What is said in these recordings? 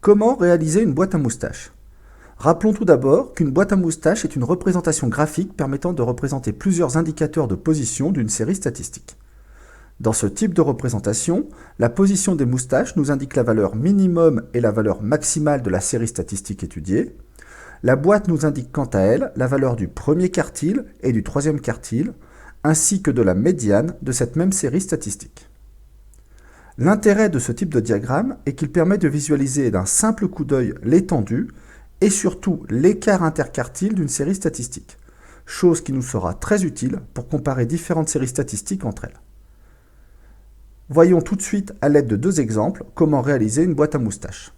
Comment réaliser une boîte à moustaches? Rappelons tout d'abord qu'une boîte à moustaches est une représentation graphique permettant de représenter plusieurs indicateurs de position d'une série statistique. Dans ce type de représentation, la position des moustaches nous indique la valeur minimum et la valeur maximale de la série statistique étudiée. La boîte nous indique quant à elle la valeur du premier quartile et du troisième quartile, ainsi que de la médiane de cette même série statistique. L'intérêt de ce type de diagramme est qu'il permet de visualiser d'un simple coup d'œil l'étendue et surtout l'écart interquartile d'une série statistique, chose qui nous sera très utile pour comparer différentes séries statistiques entre elles. Voyons tout de suite à l'aide de deux exemples comment réaliser une boîte à moustaches.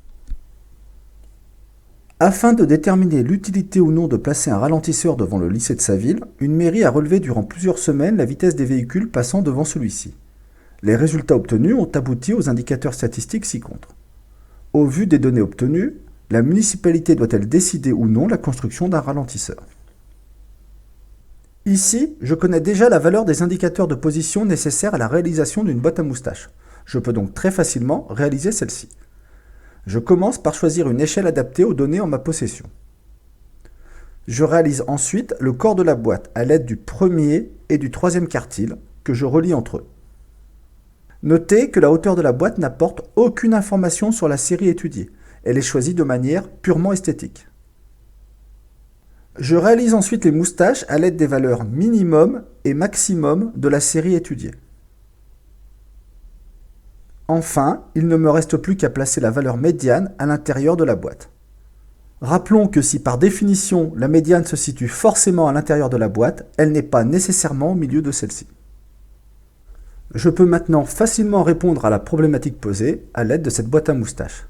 Afin de déterminer l'utilité ou non de placer un ralentisseur devant le lycée de sa ville, une mairie a relevé durant plusieurs semaines la vitesse des véhicules passant devant celui-ci. Les résultats obtenus ont abouti aux indicateurs statistiques ci-contre. Au vu des données obtenues, la municipalité doit-elle décider ou non la construction d'un ralentisseur? Ici, je connais déjà la valeur des indicateurs de position nécessaires à la réalisation d'une boîte à moustaches. Je peux donc très facilement réaliser celle-ci. Je commence par choisir une échelle adaptée aux données en ma possession. Je réalise ensuite le corps de la boîte à l'aide du premier et du troisième quartile que je relie entre eux. Notez que la hauteur de la boîte n'apporte aucune information sur la série étudiée. Elle est choisie de manière purement esthétique. Je réalise ensuite les moustaches à l'aide des valeurs minimum et maximum de la série étudiée. Enfin, il ne me reste plus qu'à placer la valeur médiane à l'intérieur de la boîte. Rappelons que si par définition la médiane se situe forcément à l'intérieur de la boîte, elle n'est pas nécessairement au milieu de celle-ci. Je peux maintenant facilement répondre à la problématique posée à l'aide de cette boîte à moustaches.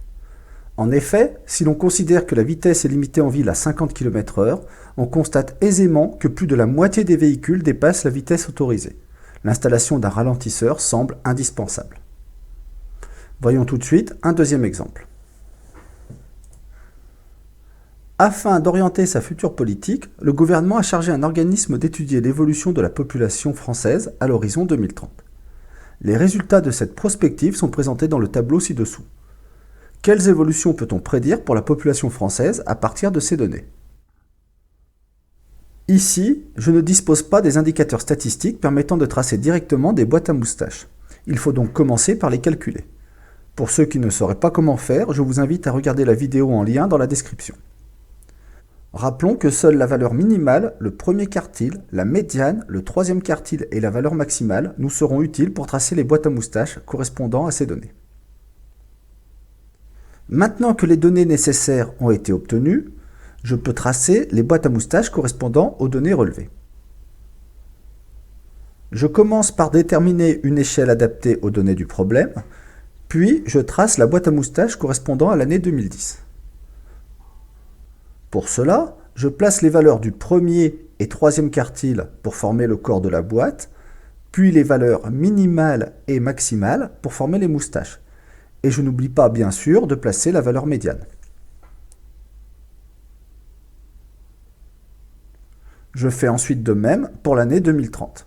En effet, si l'on considère que la vitesse est limitée en ville à 50 km/h, on constate aisément que plus de la moitié des véhicules dépassent la vitesse autorisée. L'installation d'un ralentisseur semble indispensable. Voyons tout de suite un deuxième exemple. Afin d'orienter sa future politique, le gouvernement a chargé un organisme d'étudier l'évolution de la population française à l'horizon 2030. Les résultats de cette prospective sont présentés dans le tableau ci-dessous. Quelles évolutions peut-on prédire pour la population française à partir de ces données? Ici, je ne dispose pas des indicateurs statistiques permettant de tracer directement des boîtes à moustaches. Il faut donc commencer par les calculer. Pour ceux qui ne sauraient pas comment faire, je vous invite à regarder la vidéo en lien dans la description. Rappelons que seule la valeur minimale, le premier quartile, la médiane, le troisième quartile et la valeur maximale nous seront utiles pour tracer les boîtes à moustaches correspondant à ces données. Maintenant que les données nécessaires ont été obtenues, je peux tracer les boîtes à moustaches correspondant aux données relevées. Je commence par déterminer une échelle adaptée aux données du problème, puis je trace la boîte à moustaches correspondant à l'année 2010. Pour cela, je place les valeurs du premier et troisième quartile pour former le corps de la boîte, puis les valeurs minimales et maximales pour former les moustaches. Et je n'oublie pas bien sûr de placer la valeur médiane. Je fais ensuite de même pour l'année 2030.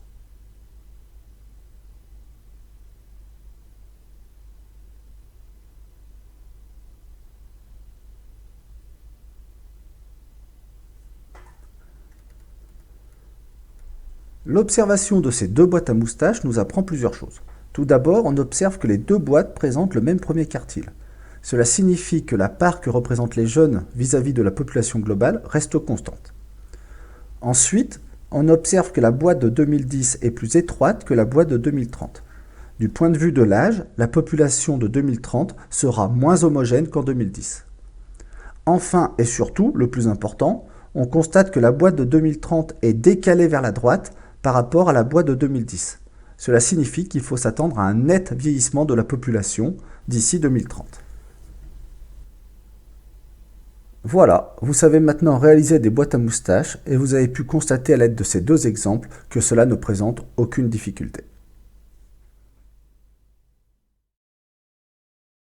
L'observation de ces deux boîtes à moustaches nous apprend plusieurs choses. Tout d'abord, on observe que les deux boîtes présentent le même premier quartile. Cela signifie que la part que représentent les jeunes vis-à-vis de la population globale reste constante. Ensuite, on observe que la boîte de 2010 est plus étroite que la boîte de 2030. Du point de vue de l'âge, la population de 2030 sera moins homogène qu'en 2010. Enfin et surtout, le plus important, on constate que la boîte de 2030 est décalée vers la droite par rapport à la boîte de 2010. Cela signifie qu'il faut s'attendre à un net vieillissement de la population d'ici 2030. Voilà, vous savez maintenant réaliser des boîtes à moustaches et vous avez pu constater à l'aide de ces deux exemples que cela ne présente aucune difficulté.